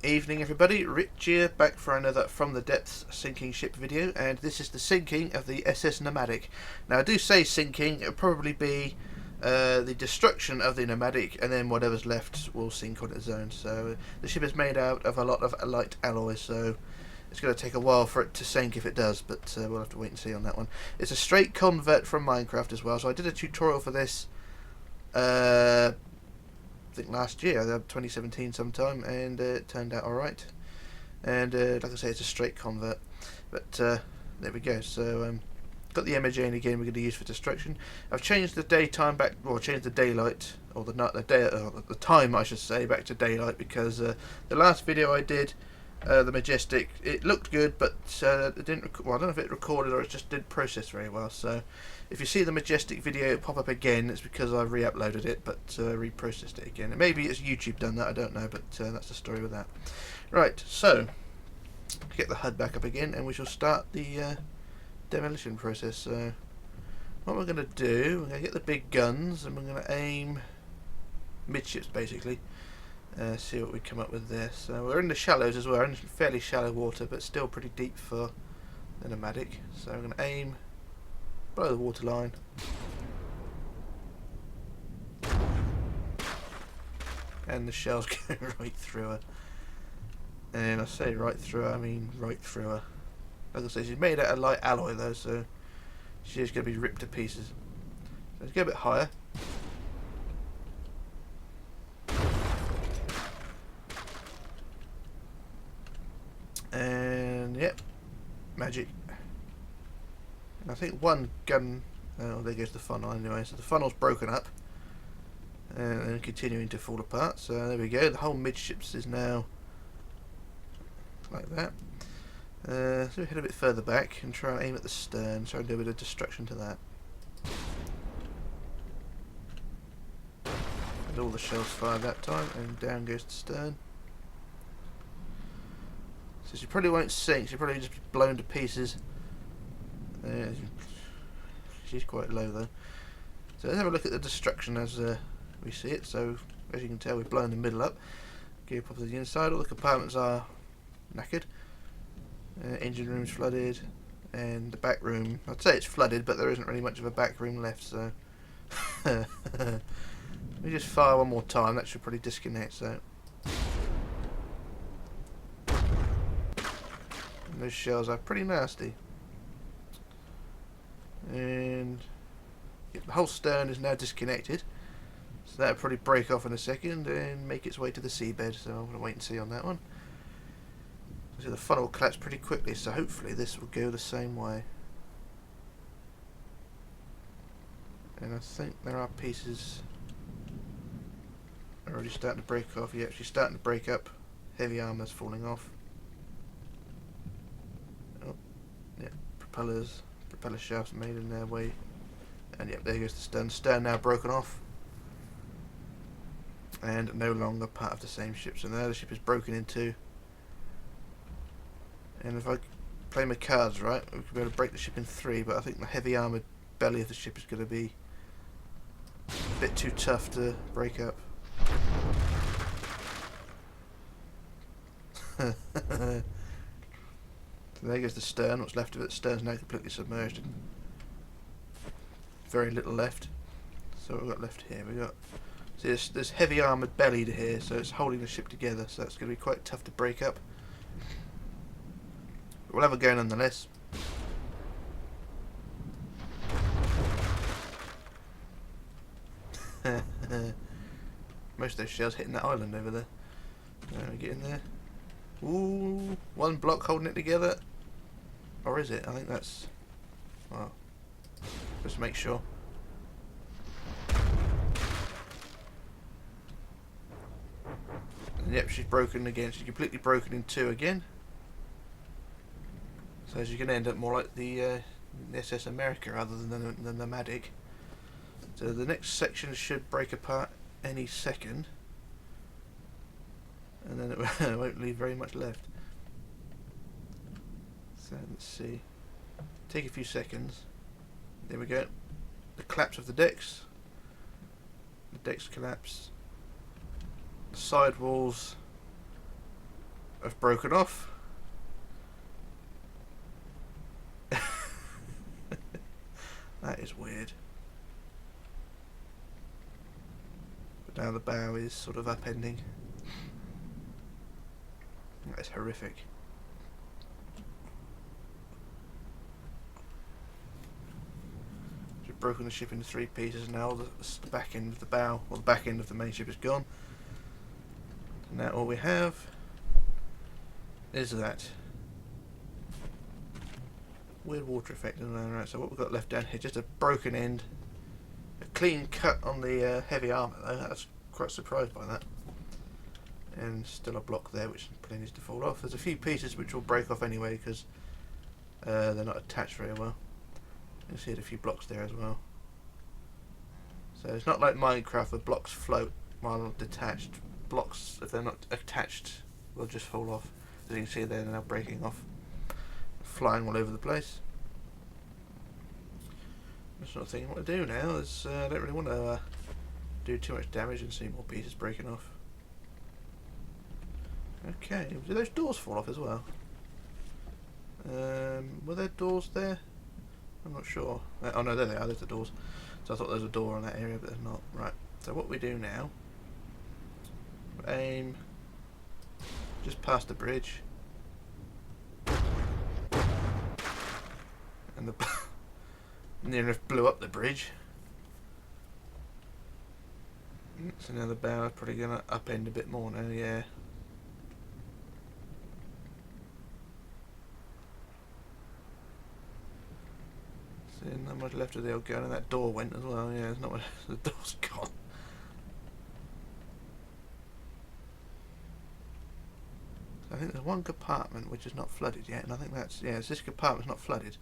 Evening everybody, Rich here, back for another From the Depths sinking ship video, and this is the sinking of the SS Nomadic. Now I do say sinking, it'll probably be the destruction of the Nomadic, and then whatever's left will sink on its own. So the ship is made out of a lot of light alloys, so it's going to take a while for it to sink if it does, but we'll have to wait and see on that one. It's a straight convert from Minecraft as well, so I did a tutorial for this I think last year, 2017 sometime, and it turned out alright. And like I say, it's a straight convert. But there we go. So got the image in again. We're going to use for destruction. I've changed the daytime back, or changed the daylight, or the night, the time I should say, back to daylight, because the last video I did, the Majestic, it looked good, but it didn't. Well, I don't know if it recorded or it just didn't process very well. So if you see the Majestic video pop up again, it's because I re-uploaded it, but reprocessed it again. And maybe it's YouTube done that, I don't know, but that's the story with that. Right, so get the HUD back up again, and we shall start the demolition process. So what we're going to do, we're going to get the big guns, and we're going to aim midships basically. See what we come up with there. So we're in the shallows as well, we're in fairly shallow water, but still pretty deep for the Nomadic. So I'm going to aim below the waterline. And the shell's going right through her. And I say right through her, I mean right through her. Like I say, she's made out of light alloy though, so she's going to be ripped to pieces. So let's go a bit higher. And yep, magic. And I think one gun, oh there goes the funnel anyway, so the funnel's broken up and continuing to fall apart. So there we go, the whole midships is now like that. So we head a bit further back and try and aim at the stern, try and do a bit of destruction to that. And all the shells fired that time, and down goes the stern. So she probably won't sink, she'll probably just be blown to pieces. She's quite low though. So let's have a look at the destruction as we see it. So as you can tell, we've blown the middle up. Gear pop to the inside, all the compartments are knackered. Engine room's flooded, and the back room, I'd say it's flooded, but there isn't really much of a back room left, so let me just fire one more time, that should probably disconnect. So those shells are pretty nasty. And the whole stern is now disconnected, so that'll probably break off in a second and make its way to the seabed, so I'm going to wait and see on that one. So the funnel collapsed pretty quickly, so hopefully this will go the same way. And I think there are pieces already starting to break off. Yeah, she's starting to break up. Heavy armour's falling off. Oh, yeah, propeller shafts made in their way, and yep, there goes the stern. Stern now broken off and no longer part of the same ship. So now the ship is broken in two. And if I play my cards right, we could be able to break the ship in three, but I think the heavy armoured belly of the ship is going to be a bit too tough to break up. So there goes the stern, what's left of it. The stern's now completely submerged and very little left. So what we've got left here, we've got, see this heavy armoured belly to here, so it's holding the ship together, so that's going to be quite tough to break up. But we'll have a go nonetheless. Most of those shells hitting that island over there. We get in there. Ooh, one block holding it together. Or is it? I think that's... well, just make sure. And yep, she's broken again. She's completely broken in two again. So she's going to end up more like the SS America rather than the Nomadic. So the next section should break apart any second. And then it won't leave very much left. So let's see. Take a few seconds. There we go. The collapse of the decks. The decks collapse. The side walls have broken off. That is weird. But now the bow is sort of upending. That is horrific. We've broken the ship into 3 pieces now. The back end of the bow, or the back end of the main ship is gone. And now all we have is that weird water effect. Right, so what we've got left down here, just a broken end, a clean cut on the heavy armour though. I was quite surprised by that. And still a block there which probably needs to fall off. There's a few pieces which will break off anyway because they're not attached very well. You can see a few blocks there as well. So it's not like Minecraft where blocks float while detached. Blocks, if they're not attached, will just fall off. As you can see they're now breaking off, flying all over the place. That's not thing I want to do now is I don't really want to do too much damage and see more pieces breaking off. Okay, did those doors fall off as well? Were there doors there? I'm not sure. Oh no, there they are, there's the doors. So I thought there was a door in that area, but there's not. Right, so what we do now, aim just past the bridge. And the near enough blew up the bridge. So now the bow is probably going to upend a bit more now, yeah. So not much left of the old gun, and that door went as well, yeah, there's not much, the door's gone. So I think there's one compartment which is not flooded yet, and I think that's, yeah, this compartment's not flooded.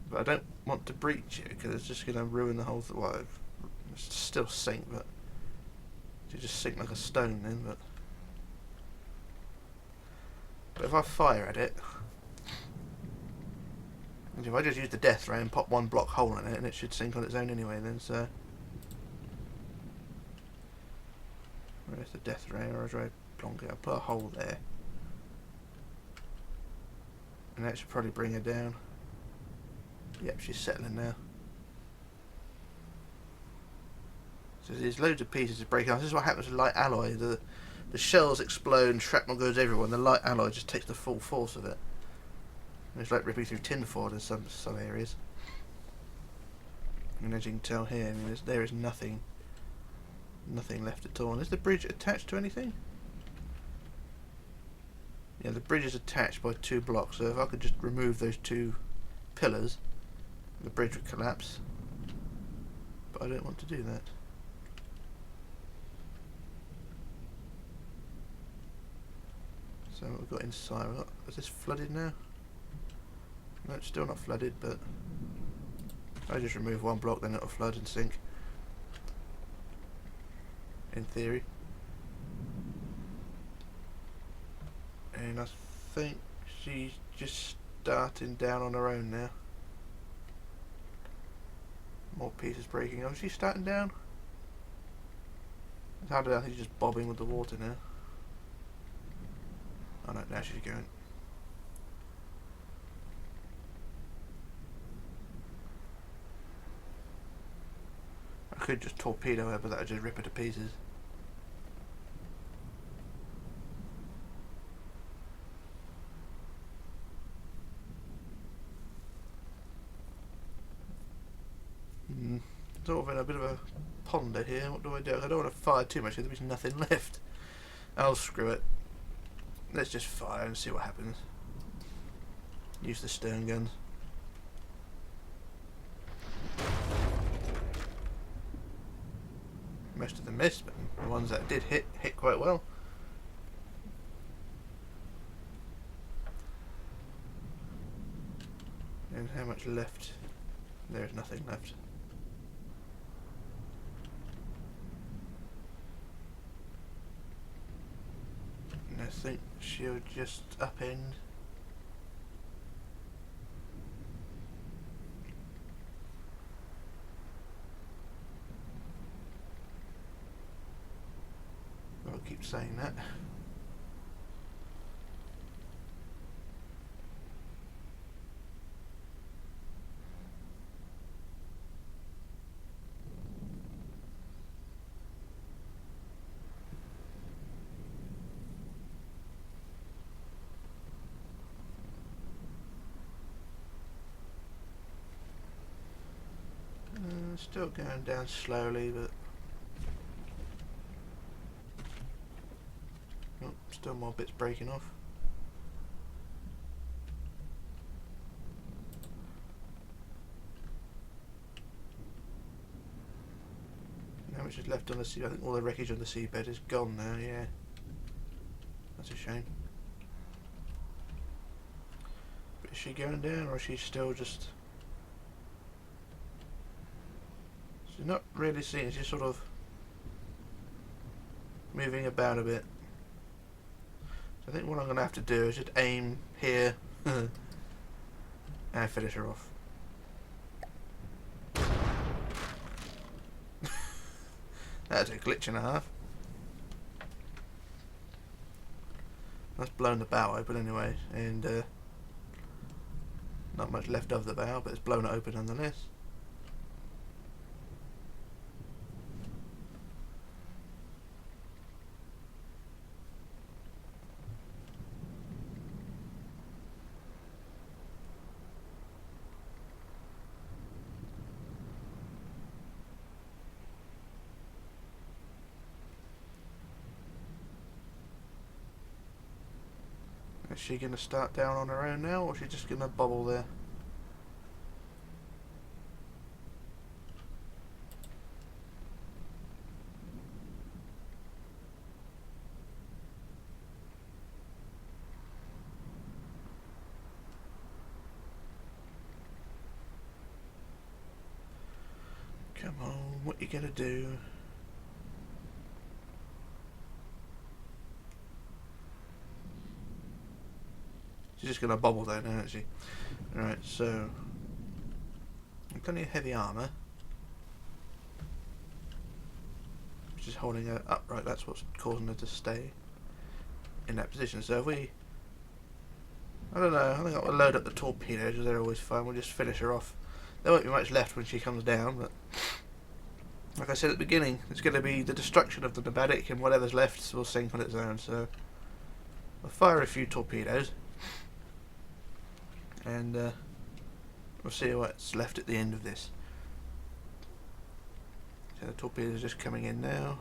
But I don't want to breach it because it's just going to ruin the whole thing. Well, it's still sink, but you just sink like a stone then. But if I fire at it, and if I just use the death ray and pop one block hole in it, and it should sink on its own anyway. Then so, where's the death ray? Or is it longer? I'll put a hole there, and that should probably bring her down. Yep, she's settling now. So there's loads of pieces to break off. This is what happens with light alloy. The shells explode and shrapnel goes everywhere, and the light alloy just takes the full force of it. And it's like ripping through tin foil in some areas. And as you can tell here, I mean, there is nothing left at all. And is the bridge attached to anything? Yeah, the bridge is attached by 2 blocks. So if I could just remove those 2 pillars, the bridge would collapse, but I don't want to do that. So what we've got inside, is this flooded now? No, it's still not flooded, but if I just remove 1 block then it'll flood and sink, in theory. And I think she's just starting down on her own now. More pieces breaking off. She's starting down. It's hard to, I think she's just bobbing with the water now. Oh no, now she's going. I could just torpedo her, but that would just rip her to pieces. Sort of in a bit of a ponder here. What do I do? I don't want to fire too much because there's nothing left. Oh, screw it. Let's just fire and see what happens. Use the stern guns. Most of them missed, but the ones that did hit quite well. And how much left? There is nothing left. And I think she'll just upend. I'll keep saying that. It's still going down slowly, but oh, still more bits breaking off. How much is left on the sea? I think all the wreckage on the seabed is gone now. Yeah, that's a shame. But is she going down, or is she still just? She's not really seen. She's sort of moving about a bit. So I think what I'm going to have to do is just aim here and finish her off. That's a glitch and a half. That's blown the bow open anyway, and not much left of the bow, but it's blown it open nonetheless. Is she going to start down on her own now, or is she just going to bobble there? Come on, what you going to do? She's just going to bobble there now, isn't she? Alright, so plenty of heavy armour. She's holding her upright, that's what's causing her to stay in that position. So if we, I don't know, I think I'll load up the torpedoes because they're always fun. We'll just finish her off. There won't be much left when she comes down, but like I said at the beginning, it's going to be the destruction of the Nomadic, and whatever's left will sink on its own. So I'll fire a few torpedoes, and we'll see what's left at the end of this. So the torpedoes are just coming in now.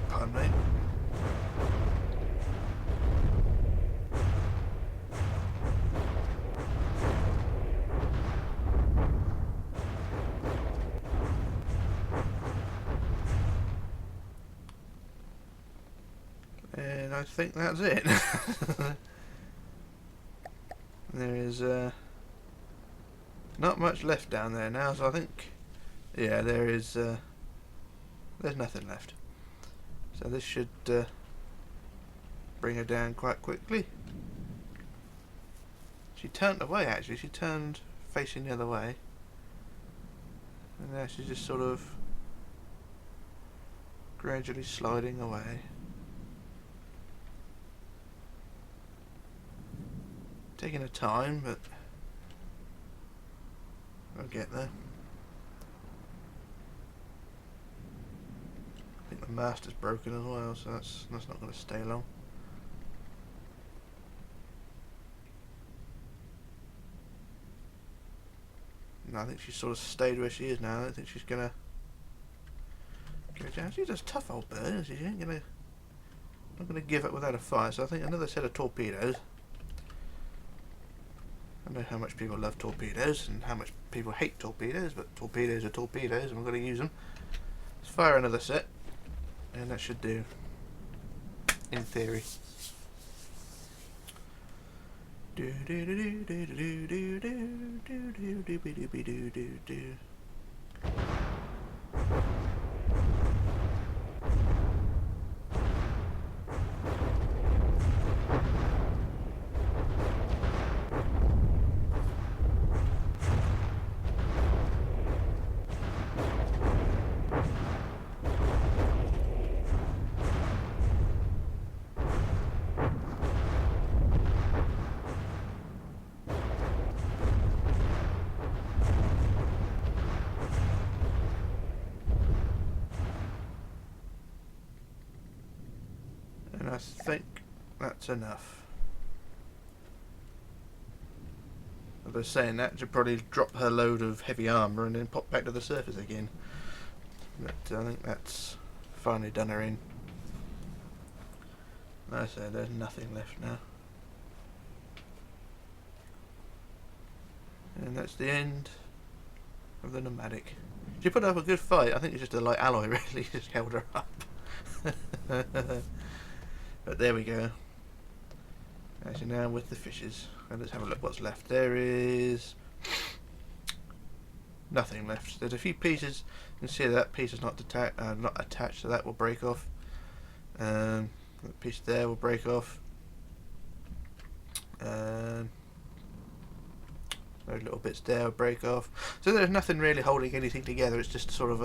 Pardon me. And I think that's it. There is not much left down there now, so I think, yeah, there is. There's nothing left. So this should bring her down quite quickly. She turned away, actually. She turned facing the other way, and now she's just sort of gradually sliding away. Taking her time, but I'll get there. I think the mast is broken as well, so that's not going to stay long. No, I think she's sort of stayed where she is now. I don't think she's going to go down. She's a tough old bird, isn't she? She ain't not going to give up without a fight, so I think another set of torpedoes. I know how much people love torpedoes and how much people hate torpedoes, but torpedoes are torpedoes and we're going to use them. Let's fire another set, and that should do, in theory. Do do do do do do do do do do do do do do do. think that's enough. As I was saying, that should probably drop her load of heavy armour and then pop back to the surface again. But I think that's finally done her in. Like I said, there's nothing left now. And that's the end of the Nomadic. She put up a good fight. I think it's just a light alloy really just held her up. But there we go. Actually, now with the fishes. And let's have a look what's left. There is nothing left. There's a few pieces. You can see that piece is not attached, so that will break off. The piece there will break off. Those little bits there will break off. So there's nothing really holding anything together. It's just sort of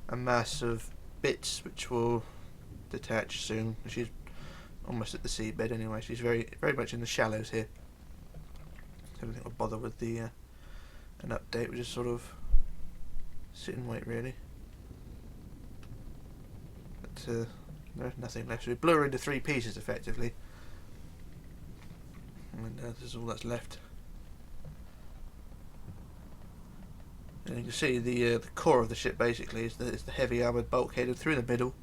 a mass of bits which will detach soon. She's almost at the seabed anyway. She's very much in the shallows here. I don't think I'll bother with the an update. We just sort of sit and wait really. But there's nothing left. So we blew her into 3 pieces effectively, and this is all that's left. And you can see the core of the ship basically is the heavy armoured bulkhead through the middle,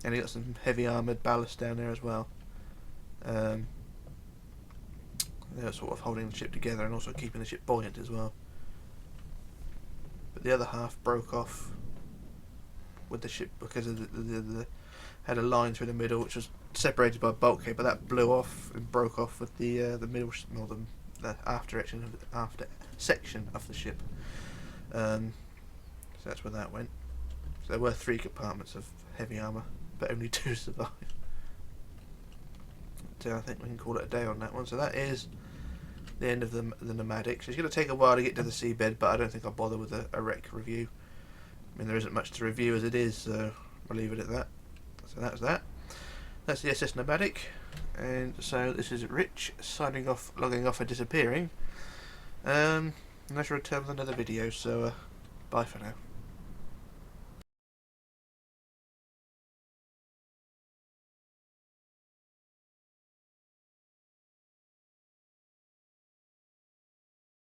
and you got some heavy armoured ballast down there as well. They're sort of holding the ship together and also keeping the ship buoyant as well. But the other half broke off with the ship because of the had a line through the middle which was separated by a bulkhead, but that blew off and broke off with the middle, or the after section of the ship. So that's where that went. So there were 3 compartments of heavy armour, but only 2 survived. So I think we can call it a day on that one. So that is the end of the Nomadic. So it's going to take a while to get to the seabed, but I don't think I'll bother with a wreck review. I mean, there isn't much to review as it is, so I'll leave it at that. So that's that. That's the SS Nomadic. And so this is Rich signing off, logging off and disappearing. And I shall return with another video, so bye for now.